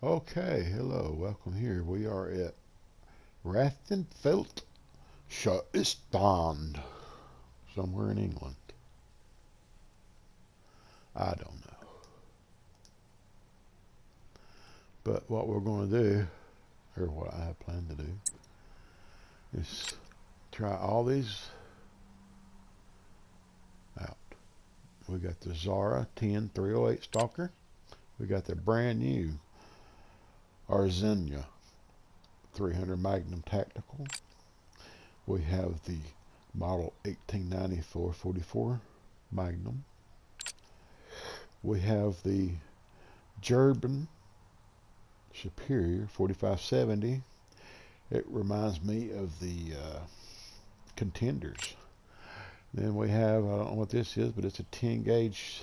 Okay, hello, welcome here. We are at Rathenfelt, Scotland, somewhere in England. I don't know. But what we're going to do, or what I have planned to do, is try all these out. We got the Zara 10308 Stalker. We got the brand new Arzenia 300 Magnum Tactical. We have the model 1894 44 Magnum. We have the German Superior 4570. It reminds me of the Contenders. Then we have, I don't know what this is, but it's a 10 gauge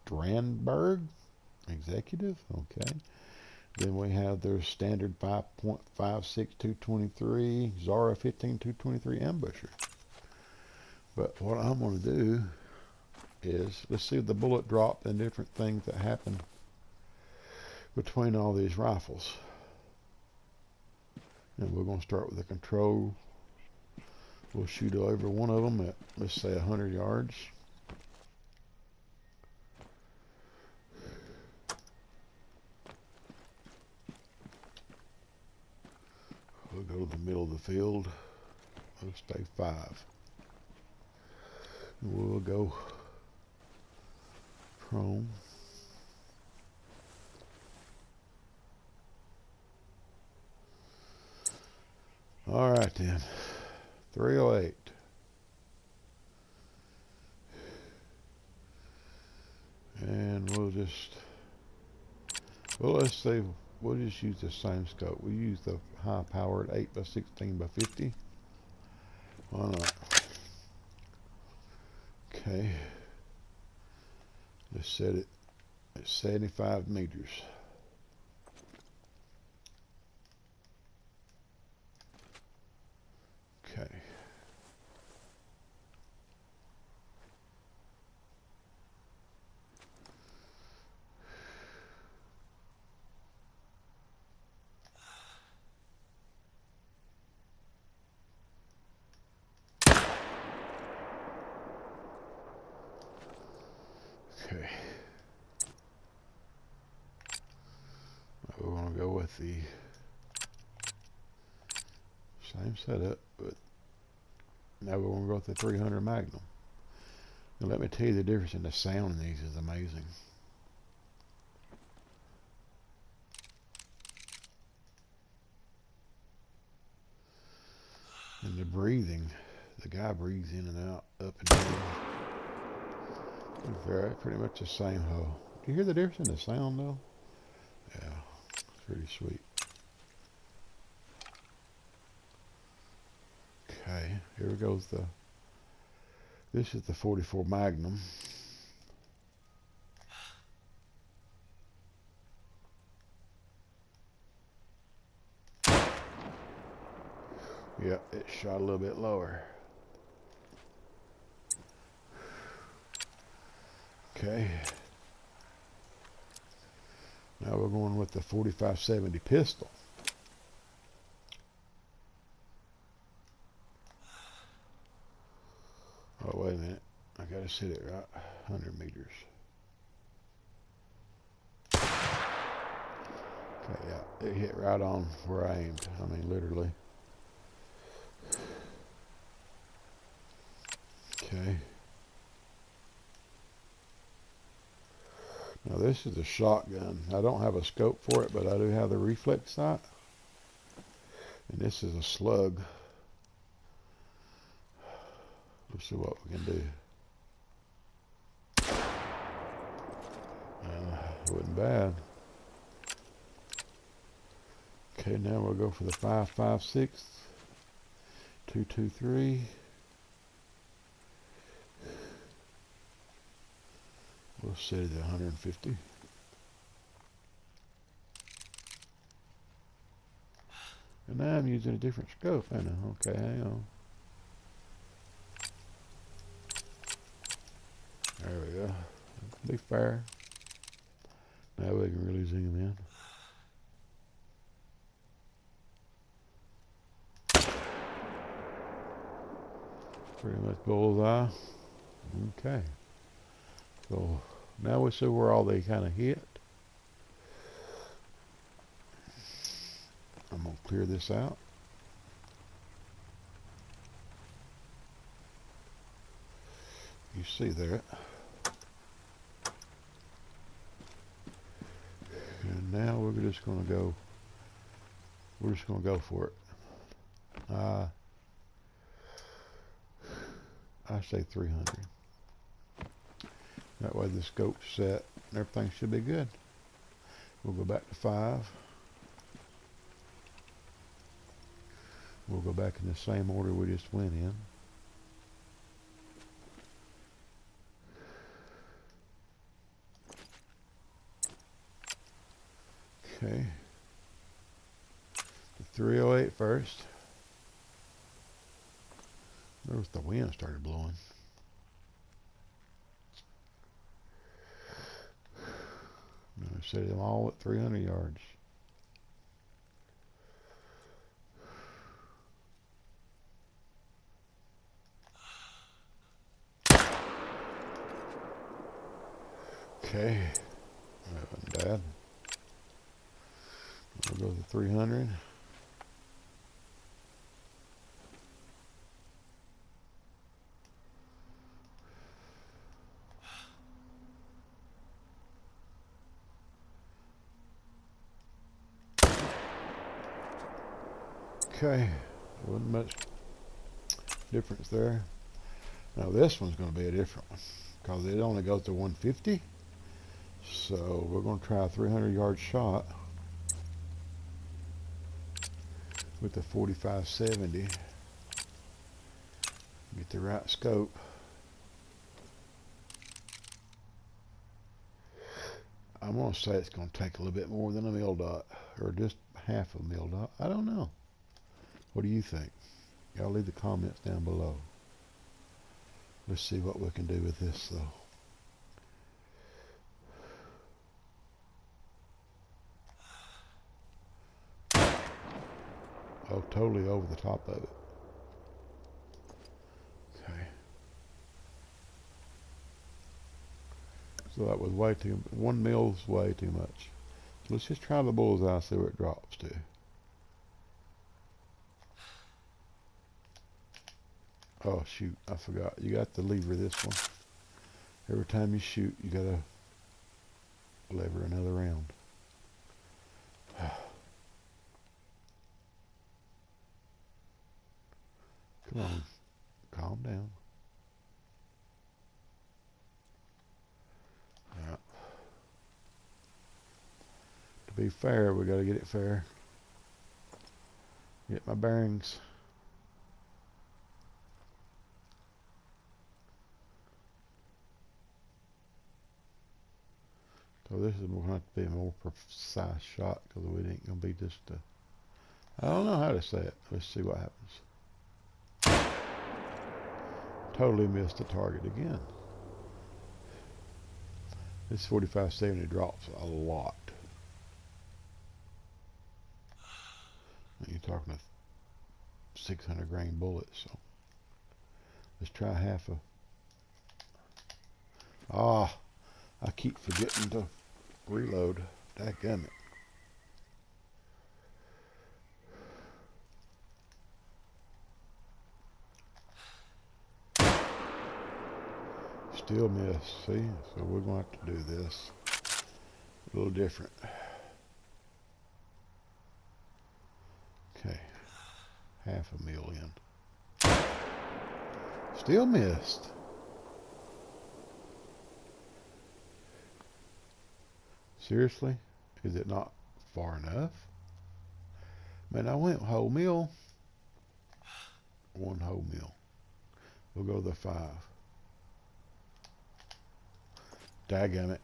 Strandberg Executive. Okay. Then we have their standard 5.56 223 Zara 15 223 Ambusher. But what I'm going to do is, let's see the bullet drop and different things that happen between all these rifles. And we're going to start with the control. We'll shoot over one of them at, let's say, 100 yards. We'll go to the middle of the field. We'll stay 5. And we'll go prone. All right then. 308. And let's say we'll just use the same scope. We use the high powered 8x16x50. Why not? Okay. Let's set it at 75 meters. Okay. Okay. We're going to go with the same setup, but now we're going to go with the 300 Magnum. And let me tell you, the difference in the sound in these is amazing. And the breathing, the guy breathes in and out, up and down. Very, pretty much the same hoe. Do you hear the difference in the sound though? Yeah, it's pretty sweet. Okay, here goes this is the 44 Magnum. Yep, it shot a little bit lower. Okay. Now we're going with the 4570 pistol. Oh, wait a minute. I gotta set it right. 100 meters. Okay, yeah. It hit right on where I aimed. I mean, literally. Okay. Now this is a shotgun. I don't have a scope for it, but I do have the reflex sight. And this is a slug. Let's see what we can do. Wasn't bad. Okay, now we'll go for the 5.56 223. We'll set it at 150. And now I'm using a different scope, ain't I? Okay, hang on. There we go. Be fair. Now we can zoom in. Pretty much bullseye. Okay. So now we see where all they kind of hit. I'm going to clear this out. You see that. And now we're just going to go. We're just going to go for it. I say 300. That way the scope's set and everything should be good. We'll go back to 5. We'll go back in the same order we just went in. Okay. The 308 first. Notice the wind started blowing. I set them all at 300 yards. Okay, that wasn't bad. We'll go to 300. Okay, there wasn't much difference there. Now this one's going to be a different one because it only goes to 150. So we're going to try a 300-yard shot with the 45-70. Get the right scope. I'm going to say it's going to take a little bit more than a mil dot, or just half a mil dot. I don't know. What do you think? Y'all leave the comments down below. Let's see what we can do with this though. Oh, totally over the top of it. Okay. So that was way too, 1 mil's way too much. So let's just try the bullseye, see where it drops to. Oh shoot, I forgot. You got to lever this one. Every time you shoot, you gotta lever another round. Come on, calm down. Yeah. To be fair, we gotta get it fair. Get my bearings. So this is going to have to be a more precise shot because it ain't going to be just a, I don't know how to say it. Let's see what happens. Totally missed the target again. This 45-70 drops a lot. You're talking a 600 grain bullet, so let's try half a. I keep forgetting to reload. Dadgummit. Still miss, see? So we're going to have to do this a little different. Okay, half a mil in. Still missed. Seriously? Is it not far enough? Man, I went whole mil. 1 whole mil. We'll go to the 5. Dadgummit.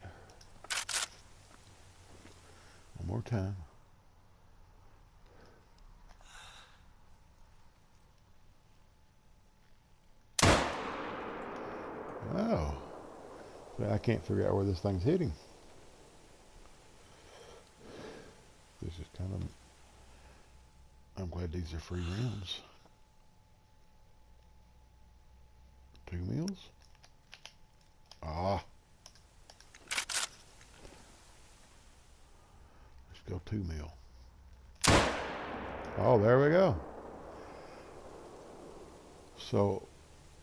One more time. Oh. I can't figure out where this thing's hitting. kind of, I'm glad these are free rounds. 2 mils. Ah. Let's go 2 mil. Oh, there we go. So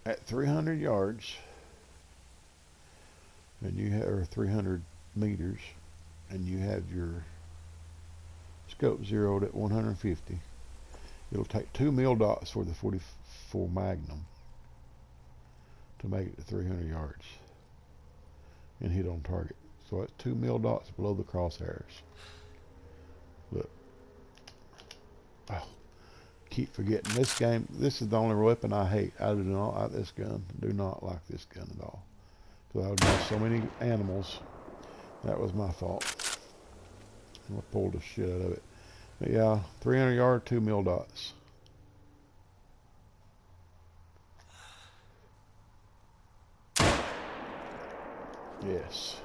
at 300 yards, and you have, or 300 meters, and you have your scope zeroed at 150, it'll take 2 mil dots for the 44 Magnum to make it to 300 yards and hit on target. So it's 2 mil dots below the crosshairs. Look. Oh, keep forgetting this game. This is the only weapon I hate. I do not like this gun. Do not like this gun at all. So I would miss so many animals. That was my fault. I pulled the shit out of it. But yeah, 300 yard, 2 mil dots. Yes.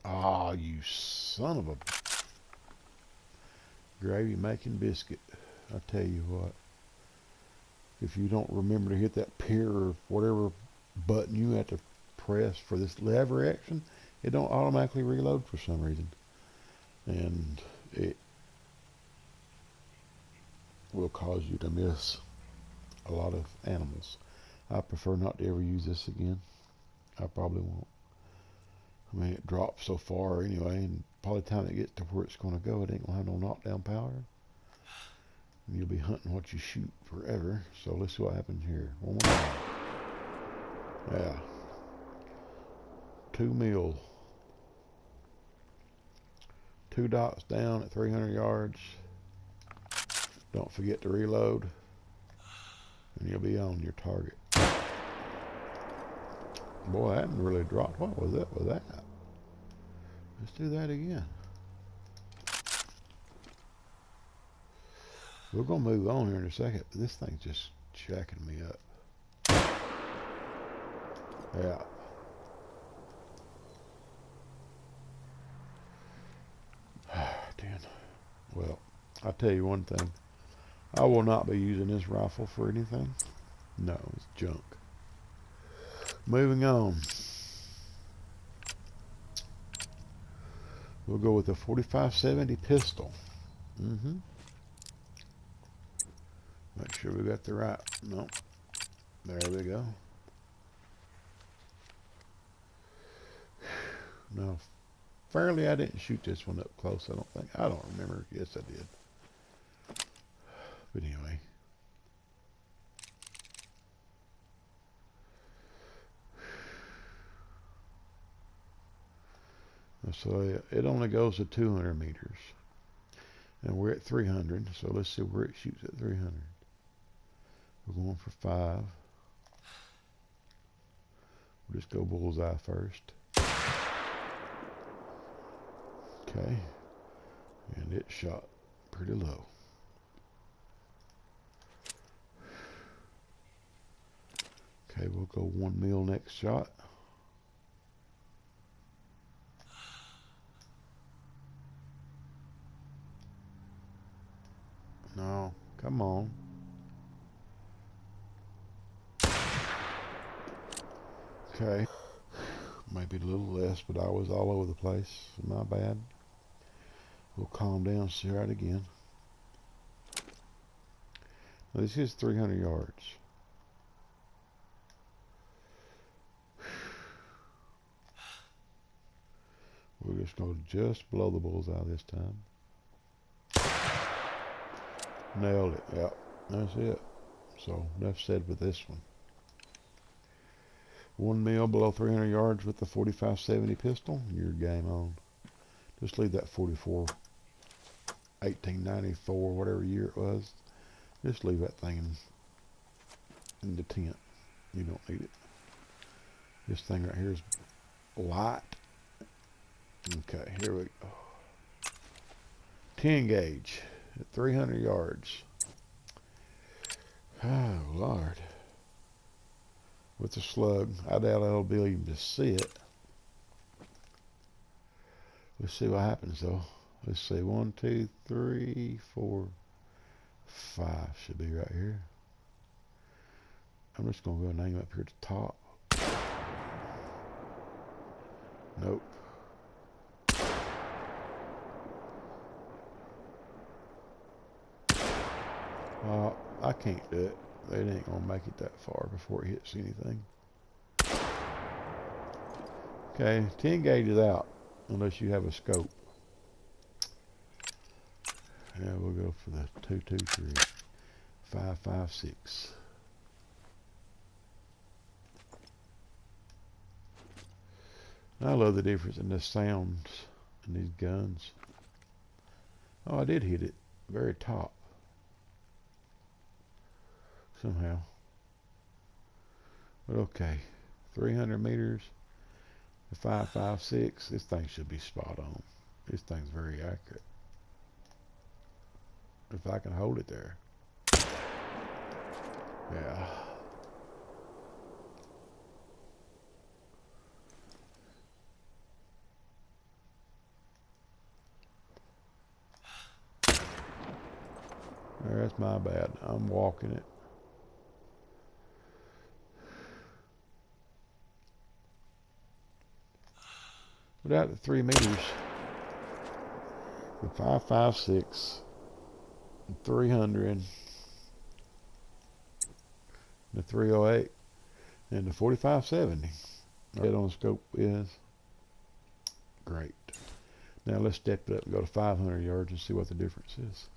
Ah, you son of a gravy making biscuit. I tell you what. If you don't remember to hit that peer or whatever button you have to press for this lever action, it don't automatically reload for some reason. And it will cause you to miss a lot of animals. I prefer not to ever use this again. I probably won't. I mean, it drops so far anyway, and probably the time it gets to where it's going to go, it ain't going to have no knockdown power. And you'll be hunting what you shoot forever. So let's see what happens here. One more time. Yeah. 2 mil. 2 dots down at 300 yards. Don't forget to reload, and you'll be on your target. Boy, that hadn't really dropped. What was that? Let's do that again. We're going to move on here in a second. This thing's just jacking me up. Yeah. Damn. Well, I'll tell you one thing. I will not be using this rifle for anything. No, it's junk. Moving on. We'll go with the 4570 pistol. Make sure we got the right. Nope. There we go. Now, fairly, I didn't shoot this one up close, I don't think. I don't remember. Yes, I did. But anyway. So it only goes to 200 meters. And we're at 300, so let's see where it shoots at 300. We're going for 5. We'll just go bullseye first. Okay. And it shot pretty low. Okay, we'll go 1 mil next shot. No, come on. Okay. Maybe a little less, but I was all over the place. My bad. We'll calm down, see right again. Now, this is 300 yards. We're just going to just below the bullseye this time. Nailed it. Yep, that's it. So enough said with this one. 1 mil below 300 yards with the 4570 pistol. You're game on. Just leave that 44, 1894, whatever year it was. Just leave that thing in the tent. You don't need it. This thing right here is light. Okay, here we go. 10 gauge. at 300 yards. Oh, Lord. With the slug, I doubt I'll be able to see it. Let's see what happens, though. Let's see, 1, 2, 3, 4, 5 should be right here. I'm just going to go and aim up here at the top. Nope. I can't do it. It ain't going to make it that far before it hits anything. Okay, 10 gauge is out, unless you have a scope. Yeah, we'll go for the 223, 556. I love the difference in the sounds in these guns. Oh, I did hit it very top somehow. But okay, 300 meters, the 556. This thing should be spot on. This thing's very accurate. If I can hold it there. Yeah. That's my bad. I'm walking it. Without the 3 meters, the 556, the 300, the 308, and the 4570. That on the scope is great. Now let's step it up and go to 500 yards and see what the difference is.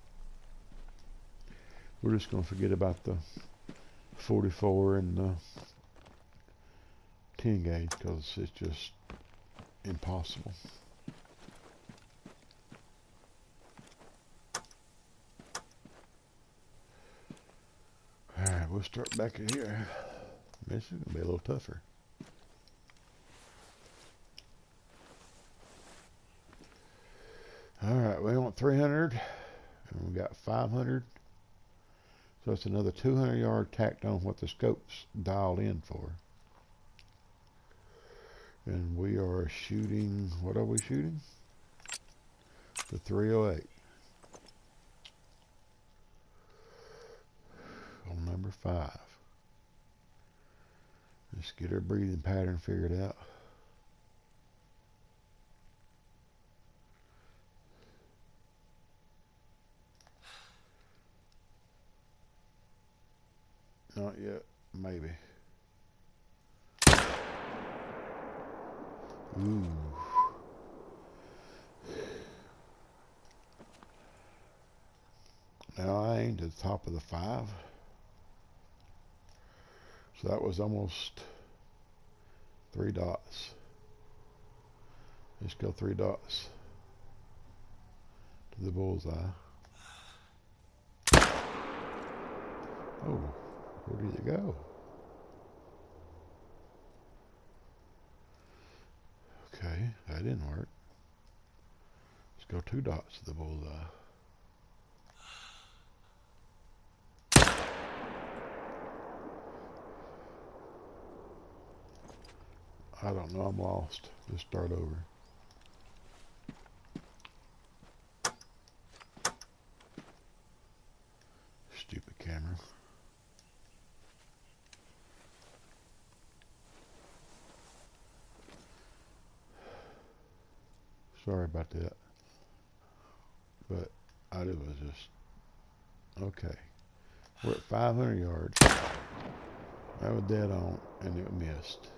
We're just going to forget about the 44 and the 10 gauge because it's just impossible. Alright, we'll start back in here. This is going to be a little tougher. Alright, we want 300 and we got 500. So it's another 200 yard tacked on what the scope's dialed in for. And we are shooting, what are we shooting? The 308. On number 5. Let's get our breathing pattern figured out. Not yet, maybe. Ooh. Now I aimed at the top of the 5. So that was almost 3 dots. Let's go 3 dots to the bullseye. Oh, where did it go? Okay, that didn't work. Let's go 2 dots to the bullseye. I don't know, I'm lost. Let's start over. Stupid camera. Sorry about that. But I was just, okay. We're at 500 yards. I was dead on and it missed.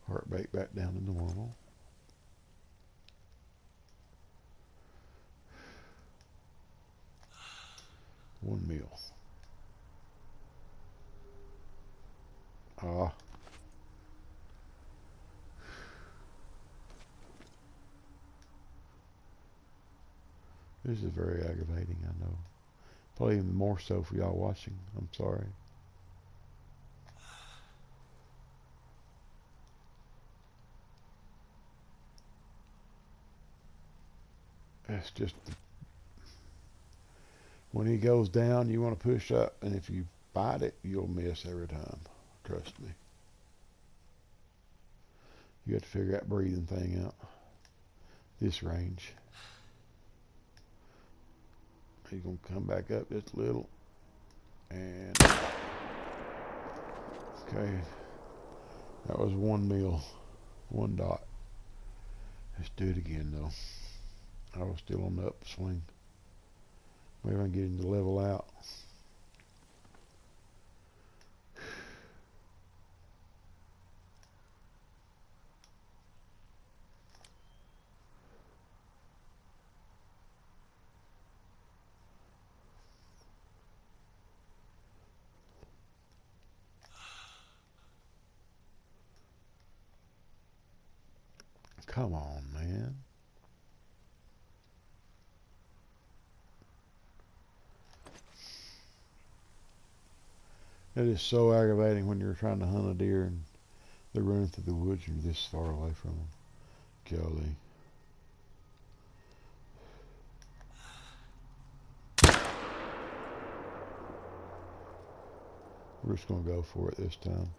Heart rate back down to normal. One mil. Ah. This is very aggravating, I know. Probably even more so for y'all watching. I'm sorry. It's just when he goes down, you want to push up, and if you bite it, you'll miss every time. Trust me. You have to figure that breathing thing out. This range. He's going to come back up just a little. And okay. That was 1 mil. 1 dot. Let's do it again though. I was still on the upswing. Maybe I can get him to level out. Come on, man. It is so aggravating when you're trying to hunt a deer and they're running through the woods and you're this far away from them. Golly. We're just going to go for it this time.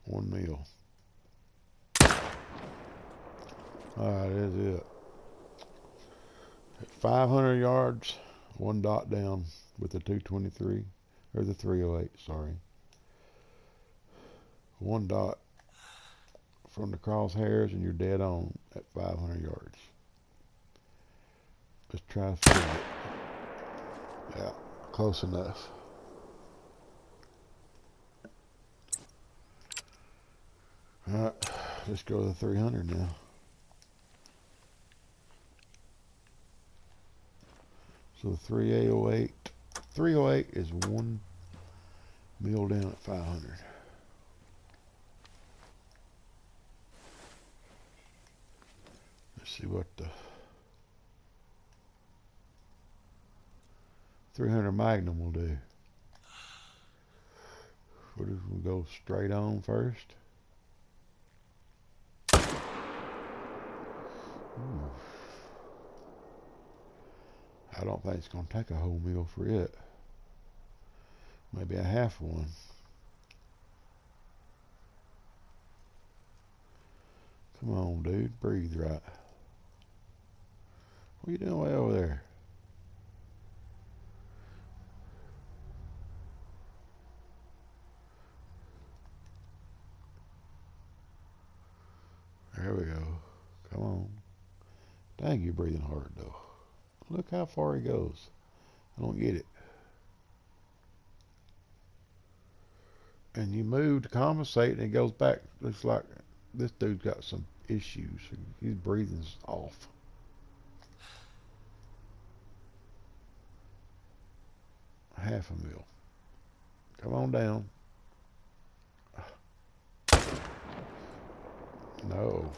One meal. Alright, that's it. At 500 yards, 1 dot down with the 223, or the 308, sorry. 1 dot from the crosshairs and you're dead on at 500 yards. Let's try to figure it. Yeah, close enough. Alright, let's go to the 300 now. So the 308 is 1 mil down at 500. Let's see what the 300 Magnum will do. We'll go straight on first. Ooh. I don't think it's going to take a whole meal for it. Maybe a half one. Come on, dude. Breathe right. What are you doing way over there? There we go. Come on. Dang, you're breathing hard, though. Look how far he goes. I don't get it. And you move to compensate and it goes back. Looks like this dude's got some issues. His breathing's off. Half a mil. Come on down. No.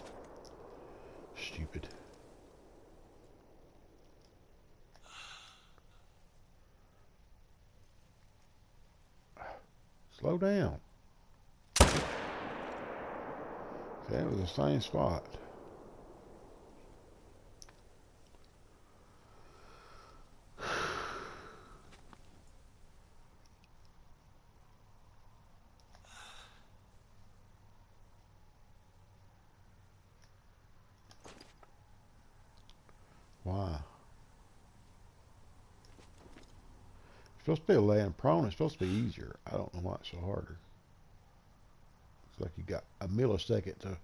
Stupid. Slow down. Okay, it was the same spot. Why? It's supposed to be a laying prone. It's supposed to be easier. I don't know why it's so harder. It's like you got a millisecond to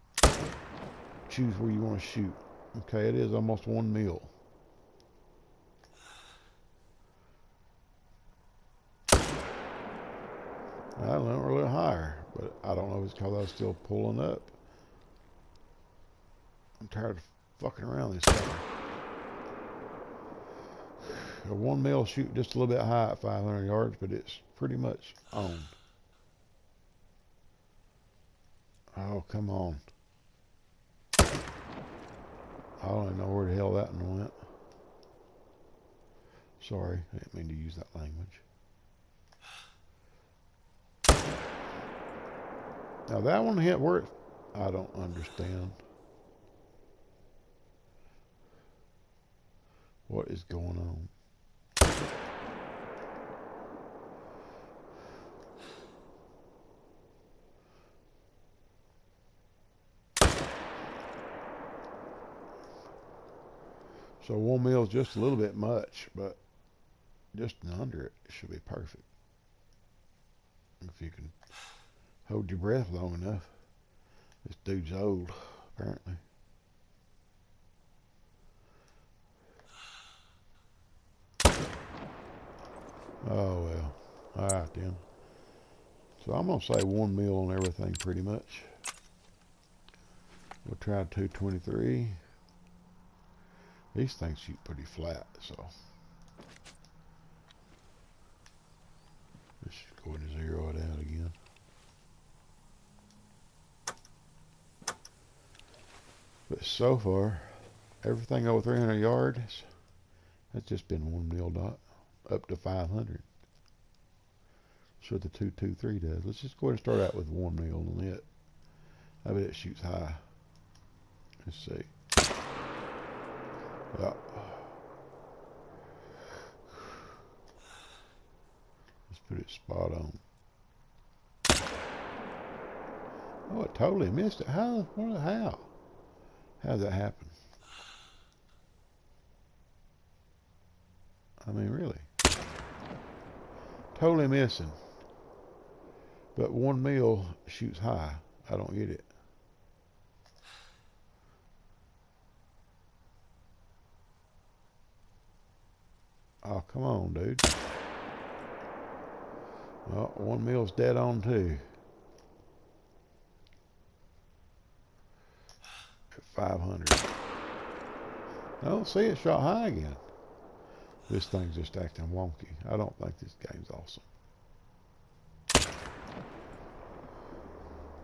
choose where you want to shoot. Okay, it is almost 1 mil. I don't know, we're a little higher, but I don't know if it's because I was still pulling up. I'm tired of fucking around this sucker. A 1 mil shoot just a little bit high at 500 yards, but it's pretty much on. Oh, come on. I don't even know where the hell that one went. Sorry, I didn't mean to use that language. Now that one hit where it, I don't understand. What is going on? So 1 mil is just a little bit much, but just under it should be perfect. If you can hold your breath long enough. This dude's old, apparently. Oh well. Alright then. So I'm gonna say 1 mil on everything pretty much. We'll try 223. These things shoot pretty flat, so let's go ahead and zero it out again. But so far, everything over 300 yards has just been 1 mil dot up to 500. That's what the 223 does. Let's just go ahead and start out with 1 mil on it. I bet it shoots high. Let's see. Yeah. Let's put it spot on. Oh, it totally missed it. How? How? How'd that happen? I mean, really. Totally missing. But 1 mil shoots high. I don't get it. Oh, come on, dude. Well, 1 mil's dead on too. At 500. I don't see it shot high again. This thing's just acting wonky. I don't think this game's awesome.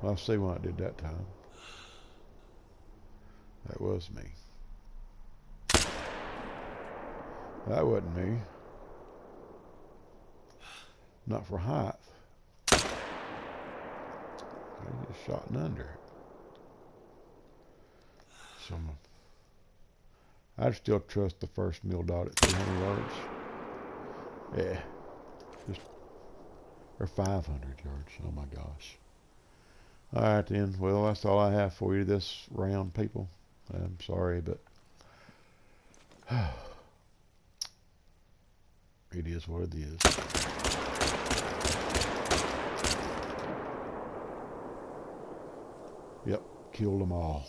I'll see what I did that time. That was me. That wasn't me. Not for height. I just shot an under. So I'd still trust the first mil dot at 300 yards. Yeah. Just, or 500 yards. Oh my gosh. Alright then. Well, that's all I have for you this round, people. I'm sorry, but it is what it is. Yep, killed them all.